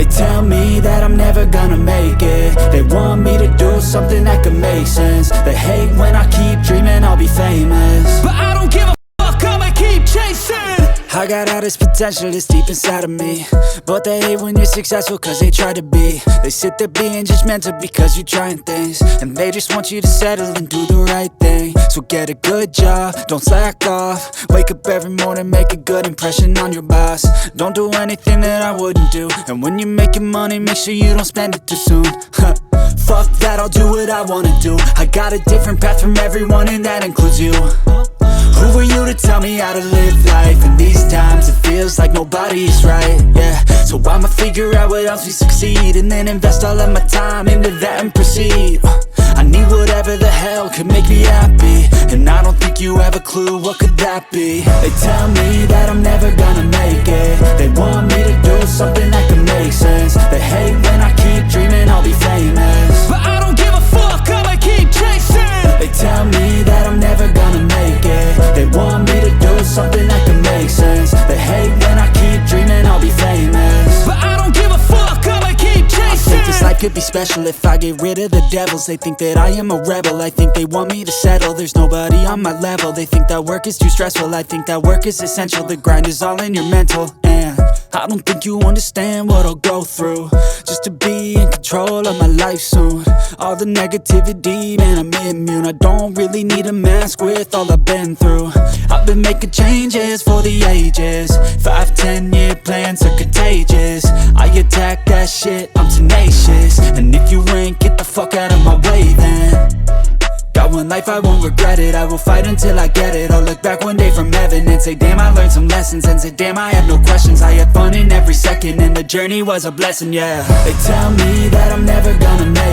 They tell me that I'm never gonna make it. They want me to do something that could make sense. They hate when I keep dreaming I'll be famous, but I don't give a fuck, I'ma keep chasing. I got all this potential that's deep inside of me, but they hate when you're successful cause they try to be. They sit there being judgmental because you're trying things, and they just want you to settle and do the right thing. So get a good job, don't slack off. Wake up every morning, make a good impression on your boss. Don't do anything that I wouldn't do, and when you're making money, make sure you don't spend it too soon. Fuck that, I'll do what I wanna do. I got a different path from everyone, and that includes you. Who are you to tell me how to live life? In these times it feels like nobody's right, yeah. So I'ma figure out what else we succeed, and then invest all of my time into that and proceed. I need whatever the hell could make me happy, and I don't think you have a clue what could that be. They tell me that I'm never gonna make it. They want me to do something that can make sense. They hate when I keep dreaming I'll be famous, but I don't give a fuck, I'ma keep chasing. They tell me that I'm never gonna make it. They want me to do something that can make sense. They hate when I keep dreaming I'll be famous, but I don't give a fuck, I'ma keep chasing. I think this life could be special if I get rid of the devils. They think that I am a rebel, I think they want me to settle. There's nobody on my level. They think that work is too stressful, I think that work is essential. The grind is all in your mental, and I don't think you understand what I'll go through just to be in control of my life soon. All the negativity, man, I'm immune. I don't really need a mask with all I've been through. I've been making changes for the ages. 5-10 year plans are contagious. I attack that shit, I'm tenacious. And if you ain't, get the fuck out of my way then. Got one life, I won't regret it. I will fight until I get it. I'll look back one day from heaven and say, damn, I learned some lessons. And say, damn, I had no questions. I had fun in every second, and the journey was a blessing, yeah. They tell me that I'm never gonna make